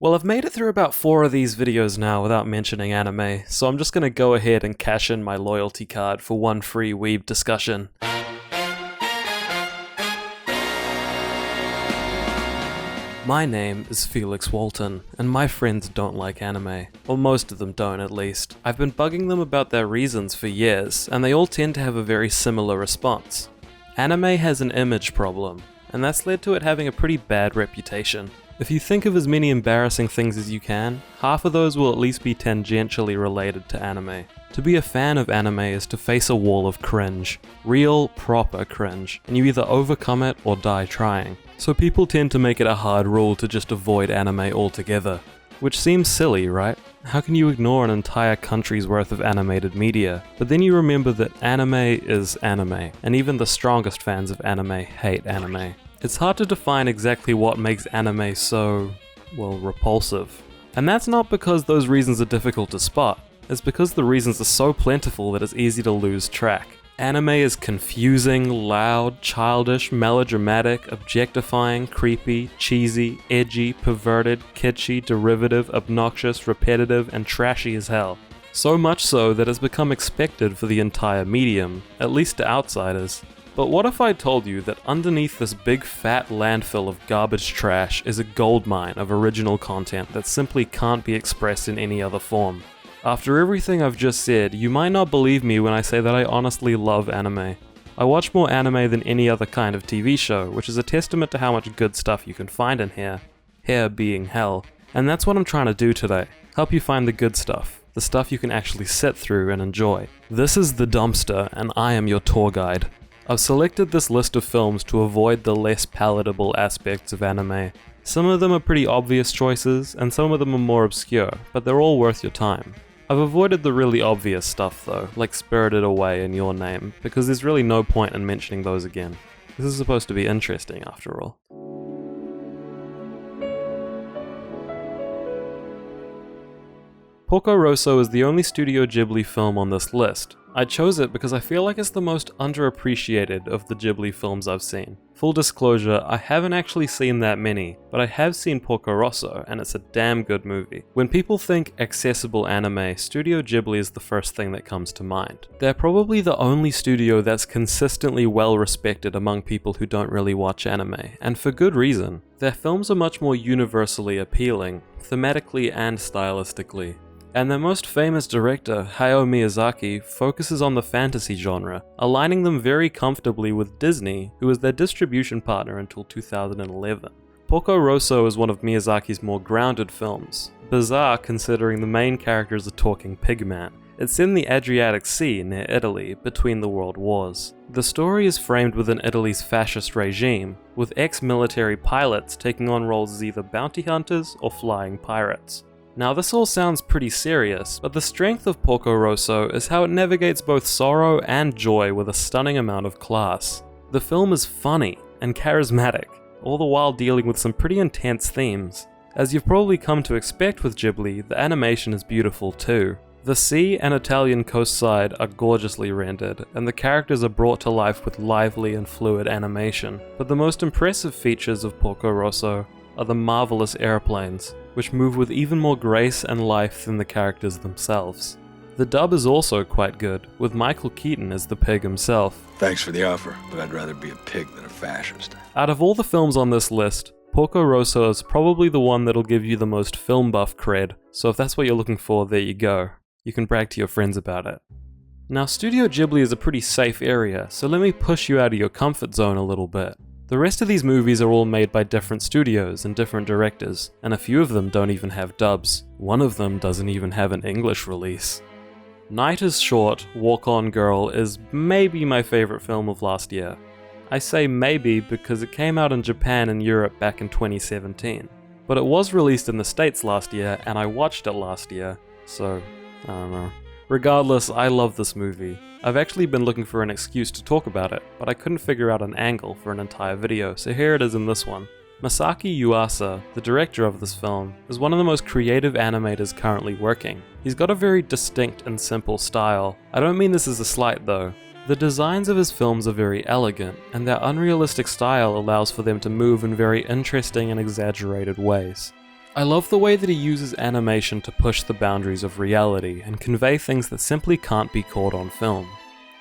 Well, I've made it through about 4 of these videos now without mentioning anime, so I'm just gonna go ahead and cash in my loyalty card for one free Weeb discussion. My name is Felix Walton, and my friends don't like anime. Well, most of them don't, at least. I've been bugging them about their reasons for years, and they all tend to have a very similar response. Anime has an image problem, and that's led to it having a pretty bad reputation. If you think of as many embarrassing things as you can, half of those will at least be tangentially related to anime. To be a fan of anime is to face a wall of cringe. Real, proper cringe, and you either overcome it or die trying. So people tend to make it a hard rule to just avoid anime altogether. Which seems silly, right? How can you ignore an entire country's worth of animated media? But then you remember that anime is anime, and even the strongest fans of anime hate anime. It's hard to define exactly what makes anime so, well, repulsive. And that's not because those reasons are difficult to spot. It's because the reasons are so plentiful that it's easy to lose track. Anime is confusing, loud, childish, melodramatic, objectifying, creepy, cheesy, edgy, perverted, kitschy, derivative, obnoxious, repetitive, and trashy as hell. So much so that it's become expected for the entire medium, at least to outsiders. But what if I told you that underneath this big fat landfill of garbage trash is a goldmine of original content that simply can't be expressed in any other form? After everything I've just said, you might not believe me when I say that I honestly love anime. I watch more anime than any other kind of TV show, which is a testament to how much good stuff you can find in here. Here being hell. And that's what I'm trying to do today. Help you find the good stuff. The stuff you can actually sit through and enjoy. This is The Dumpster, and I am your tour guide. I've selected this list of films to avoid the less palatable aspects of anime. Some of them are pretty obvious choices, and some of them are more obscure, but they're all worth your time. I've avoided the really obvious stuff though, like Spirited Away and Your Name, because there's really no point in mentioning those again. This is supposed to be interesting after all. Porco Rosso is the only Studio Ghibli film on this list. I chose it because I feel like it's the most underappreciated of the Ghibli films I've seen. Full disclosure, I haven't actually seen that many, but I have seen Porco Rosso, and it's a damn good movie. When people think accessible anime, Studio Ghibli is the first thing that comes to mind. They're probably the only studio that's consistently well respected among people who don't really watch anime, and for good reason. Their films are much more universally appealing, thematically and stylistically. And their most famous director, Hayao Miyazaki, focuses on the fantasy genre, aligning them very comfortably with Disney, who was their distribution partner until 2011. Porco Rosso is one of Miyazaki's more grounded films, bizarre considering the main character is a talking pigman. It's in the Adriatic Sea near Italy, between the world wars. The story is framed within Italy's fascist regime, with ex-military pilots taking on roles as either bounty hunters or flying pirates. Now this all sounds pretty serious, but the strength of Porco Rosso is how it navigates both sorrow and joy with a stunning amount of class. The film is funny and charismatic, all the while dealing with some pretty intense themes. As you've probably come to expect with Ghibli, the animation is beautiful too. The sea and Italian coastside are gorgeously rendered, and the characters are brought to life with lively and fluid animation. But the most impressive features of Porco Rosso are the marvelous airplanes, which move with even more grace and life than the characters themselves. The dub is also quite good, with Michael Keaton as the pig himself. Thanks for the offer, but I'd rather be a pig than a fascist. Out of all the films on this list, Porco Rosso is probably the one that'll give you the most film buff cred, so if that's what you're looking for, there you go. You can brag to your friends about it. Now, Studio Ghibli is a pretty safe area, so let me push you out of your comfort zone a little bit. The rest of these movies are all made by different studios and different directors, and a few of them don't even have dubs. One of them doesn't even have an English release. Night is Short, Walk On Girl is maybe my favorite film of last year. I say maybe because it came out in Japan and Europe back in 2017. But it was released in the States last year, and I watched it last year, so I don't know. Regardless, I love this movie. I've actually been looking for an excuse to talk about it, but I couldn't figure out an angle for an entire video, so here it is in this one. Masaki Yuasa, the director of this film, is one of the most creative animators currently working. He's got a very distinct and simple style. I don't mean this as a slight though. The designs of his films are very elegant, and their unrealistic style allows for them to move in very interesting and exaggerated ways. I love the way that he uses animation to push the boundaries of reality and convey things that simply can't be caught on film.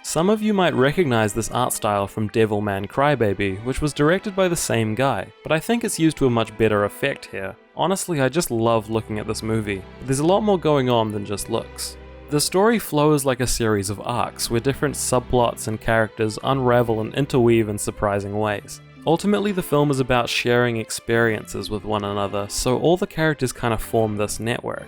Some of you might recognize this art style from Devilman Crybaby, which was directed by the same guy, but I think it's used to a much better effect here. Honestly, I just love looking at this movie. There's a lot more going on than just looks. The story flows like a series of arcs, where different subplots and characters unravel and interweave in surprising ways. Ultimately, the film is about sharing experiences with one another, so all the characters kind of form this network.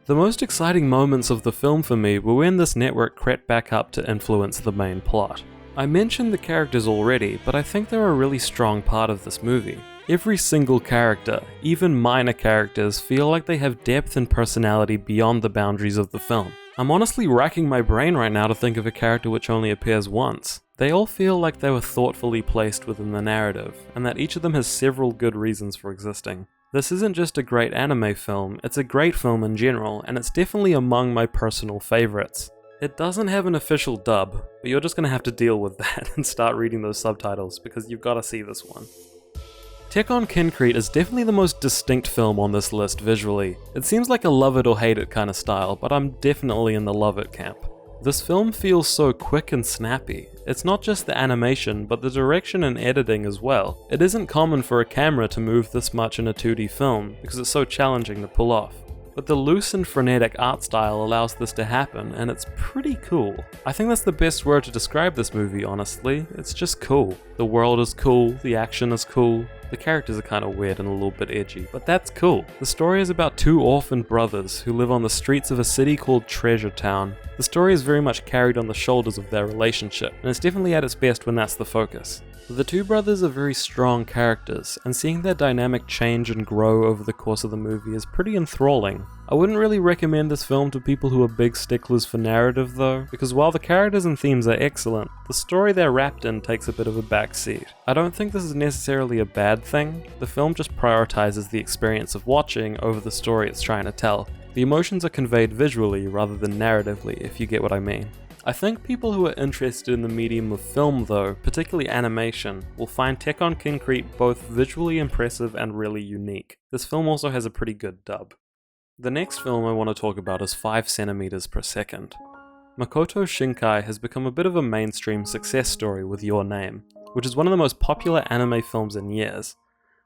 The most exciting moments of the film for me were when this network crept back up to influence the main plot. I mentioned the characters already, but I think they're a really strong part of this movie. Every single character, even minor characters, feel like they have depth and personality beyond the boundaries of the film. I'm honestly racking my brain right now to think of a character which only appears once. They all feel like they were thoughtfully placed within the narrative, and that each of them has several good reasons for existing. This isn't just a great anime film, it's a great film in general, and it's definitely among my personal favorites. It doesn't have an official dub, but you're just gonna have to deal with that and start reading those subtitles because you've gotta see this one. Tekkonkinkreet is definitely the most distinct film on this list visually. It seems like a love it or hate it kind of style, but I'm definitely in the love it camp. This film feels so quick and snappy. It's not just the animation, but the direction and editing as well. It isn't common for a camera to move this much in a 2D film, because it's so challenging to pull off. But the loose and frenetic art style allows this to happen, and it's pretty cool. I think that's the best word to describe this movie, honestly. It's just cool. The world is cool, the action is cool, the characters are kind of weird and a little bit edgy, but that's cool. The story is about two orphaned brothers who live on the streets of a city called Treasure Town. The story is very much carried on the shoulders of their relationship, and it's definitely at its best when that's the focus. The two brothers are very strong characters, and seeing their dynamic change and grow over the course of the movie is pretty enthralling. I wouldn't really recommend this film to people who are big sticklers for narrative though, because while the characters and themes are excellent, the story they're wrapped in takes a bit of a backseat. I don't think this is necessarily a bad thing. The film just prioritizes the experience of watching over the story it's trying to tell. The emotions are conveyed visually rather than narratively, if you get what I mean. I think people who are interested in the medium of film though, particularly animation, will find Tekkonkinkreet both visually impressive and really unique. This film also has a pretty good dub. The next film I want to talk about is 5 cm per second. Makoto Shinkai has become a bit of a mainstream success story with Your Name, which is one of the most popular anime films in years.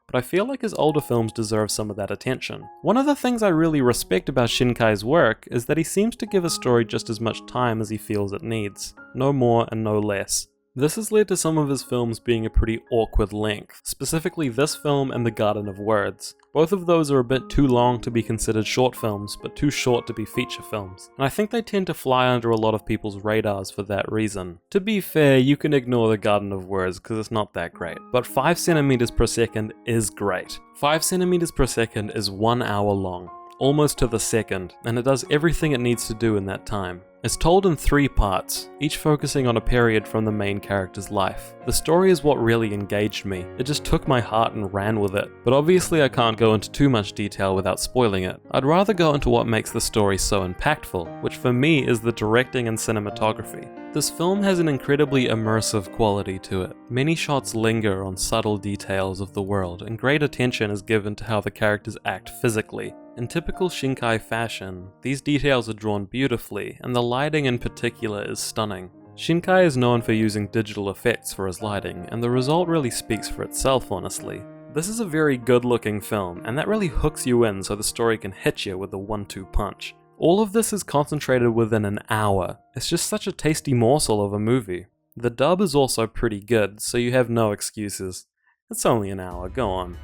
But I feel like his older films deserve some of that attention. One of the things I really respect about Shinkai's work is that he seems to give a story just as much time as he feels it needs. No more and no less. This has led to some of his films being a pretty awkward length, specifically this film and The Garden of Words. Both of those are a bit too long to be considered short films, but too short to be feature films. And I think they tend to fly under a lot of people's radars for that reason. To be fair, you can ignore The Garden of Words because it's not that great, but 5 cm per second is great. 5 cm per second is 1 hour long, almost to the second, and it does everything it needs to do in that time. It's told in 3 parts, each focusing on a period from the main character's life. The story is what really engaged me. It just took my heart and ran with it. But obviously I can't go into too much detail without spoiling it. I'd rather go into what makes the story so impactful, which for me is the directing and cinematography. This film has an incredibly immersive quality to it. Many shots linger on subtle details of the world, and great attention is given to how the characters act physically. In typical Shinkai fashion, these details are drawn beautifully, and the lighting in particular is stunning. Shinkai is known for using digital effects for his lighting, and the result really speaks for itself, honestly. This is a very good looking film, and that really hooks you in so the story can hit you with a 1-2 punch. All of this is concentrated within an hour. It's just such a tasty morsel of a movie. The dub is also pretty good, so you have no excuses. It's only an hour, go on.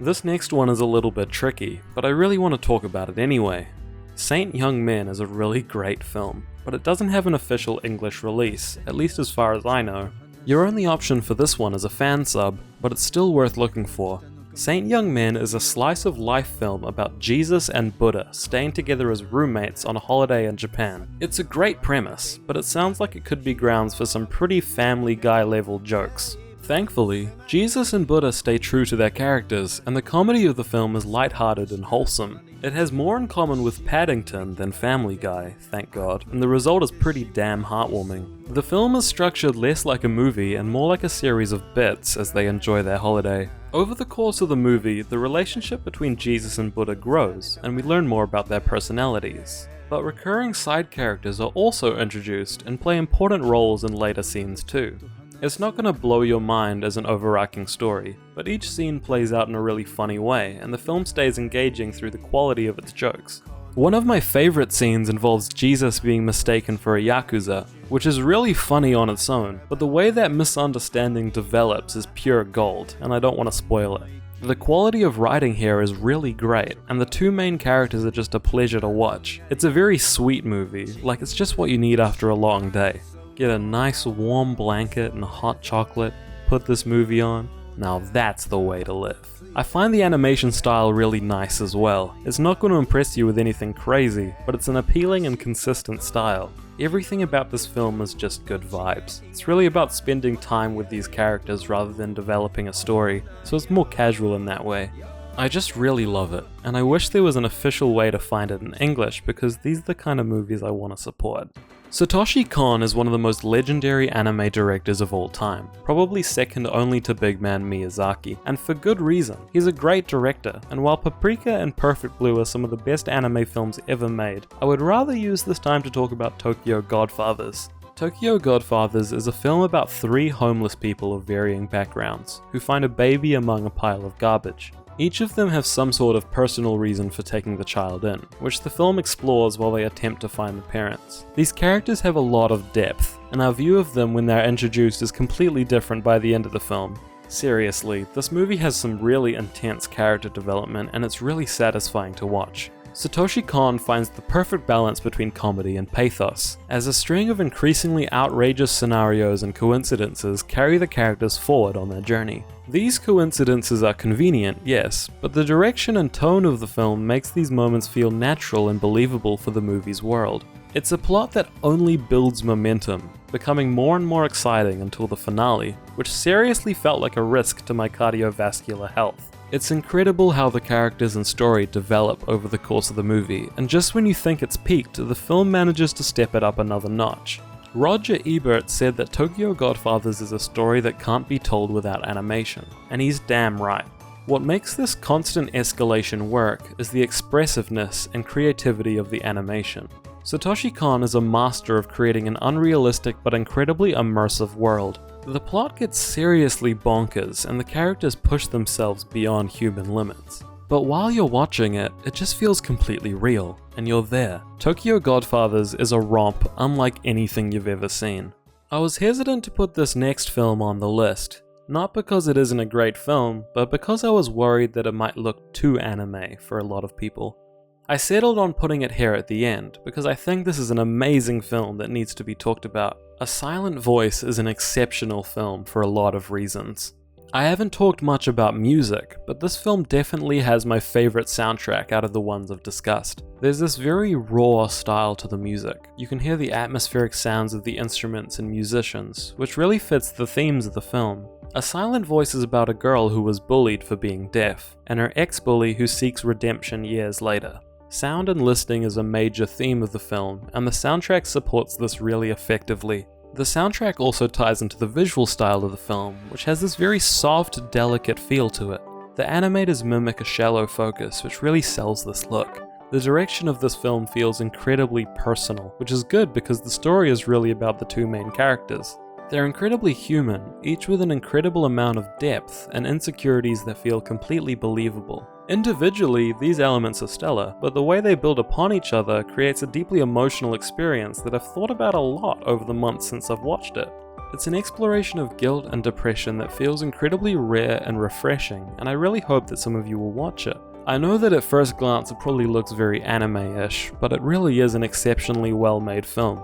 This next one is a little bit tricky, but I really want to talk about it anyway. Saint Young Men is a really great film, but it doesn't have an official English release, at least as far as I know. Your only option for this one is a fan sub, but it's still worth looking for. Saint Young Men is a slice of life film about Jesus and Buddha staying together as roommates on a holiday in Japan. It's a great premise, but it sounds like it could be grounds for some pretty Family Guy level jokes. Thankfully, Jesus and Buddha stay true to their characters, and the comedy of the film is lighthearted and wholesome. It has more in common with Paddington than Family Guy, thank God, and the result is pretty damn heartwarming. The film is structured less like a movie and more like a series of bits as they enjoy their holiday. Over the course of the movie, the relationship between Jesus and Buddha grows, and we learn more about their personalities. But recurring side characters are also introduced and play important roles in later scenes too. It's not going to blow your mind as an overarching story, but each scene plays out in a really funny way, and the film stays engaging through the quality of its jokes. One of my favorite scenes involves Jesus being mistaken for a Yakuza, which is really funny on its own, but the way that misunderstanding develops is pure gold, and I don't want to spoil it. The quality of writing here is really great, and the two main characters are just a pleasure to watch. It's a very sweet movie, like it's just what you need after a long day. Get a nice warm blanket and hot chocolate, put this movie on. Now that's the way to live. I find the animation style really nice as well. It's not going to impress you with anything crazy, but it's an appealing and consistent style. Everything about this film is just good vibes. It's really about spending time with these characters rather than developing a story, so it's more casual in that way. I just really love it, and I wish there was an official way to find it in English because these are the kind of movies I want to support. Satoshi Kon is one of the most legendary anime directors of all time, probably second only to big man Miyazaki, and for good reason. He's a great director, and while Paprika and Perfect Blue are some of the best anime films ever made, I would rather use this time to talk about Tokyo Godfathers. Tokyo Godfathers is a film about 3 homeless people of varying backgrounds, who find a baby among a pile of garbage. Each of them have some sort of personal reason for taking the child in, which the film explores while they attempt to find the parents. These characters have a lot of depth, and our view of them when they're introduced is completely different by the end of the film. Seriously, this movie has some really intense character development and it's really satisfying to watch. Satoshi Kon finds the perfect balance between comedy and pathos, as a string of increasingly outrageous scenarios and coincidences carry the characters forward on their journey. These coincidences are convenient, yes, but the direction and tone of the film makes these moments feel natural and believable for the movie's world. It's a plot that only builds momentum, becoming more and more exciting until the finale, which seriously felt like a risk to my cardiovascular health. It's incredible how the characters and story develop over the course of the movie, and just when you think it's peaked, the film manages to step it up another notch. Roger Ebert said that Tokyo Godfathers is a story that can't be told without animation, and he's damn right. What makes this constant escalation work is the expressiveness and creativity of the animation. Satoshi Kon is a master of creating an unrealistic but incredibly immersive world. The plot gets seriously bonkers and the characters push themselves beyond human limits. But while you're watching it, it just feels completely real, and you're there. Tokyo Godfathers is a romp unlike anything you've ever seen. I was hesitant to put this next film on the list, not because it isn't a great film, but because I was worried that it might look too anime for a lot of people. I settled on putting it here at the end, because I think this is an amazing film that needs to be talked about. A Silent Voice is an exceptional film for a lot of reasons. I haven't talked much about music, but this film definitely has my favorite soundtrack out of the ones I've discussed. There's this very raw style to the music. You can hear the atmospheric sounds of the instruments and musicians, which really fits the themes of the film. A Silent Voice is about a girl who was bullied for being deaf, and her ex-bully who seeks redemption years later. Sound and listening is a major theme of the film, and the soundtrack supports this really effectively. The soundtrack also ties into the visual style of the film, which has this very soft, delicate feel to it. The animators mimic a shallow focus, which really sells this look. The direction of this film feels incredibly personal, which is good because the story is really about the two main characters. They're incredibly human, each with an incredible amount of depth and insecurities that feel completely believable. Individually, these elements are stellar, but the way they build upon each other creates a deeply emotional experience that I've thought about a lot over the months since I've watched it. It's an exploration of guilt and depression that feels incredibly rare and refreshing, and I really hope that some of you will watch it. I know that at first glance it probably looks very anime-ish, but it really is an exceptionally well-made film.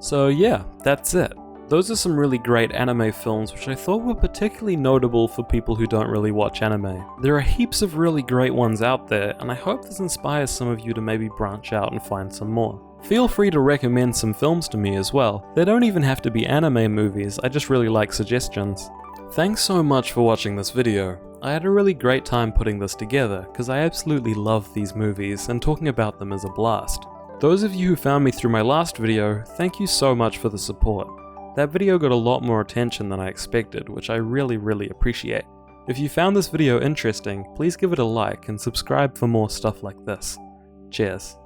So yeah, that's it. Those are some really great anime films which I thought were particularly notable for people who don't really watch anime. There are heaps of really great ones out there, and I hope this inspires some of you to maybe branch out and find some more. Feel free to recommend some films to me as well. They don't even have to be anime movies, I just really like suggestions. Thanks so much for watching this video. I had a really great time putting this together, because I absolutely love these movies, and talking about them is a blast. Those of you who found me through my last video, thank you so much for the support. That video got a lot more attention than I expected, which I really appreciate. If you found this video interesting, please give it a like and subscribe for more stuff like this. Cheers.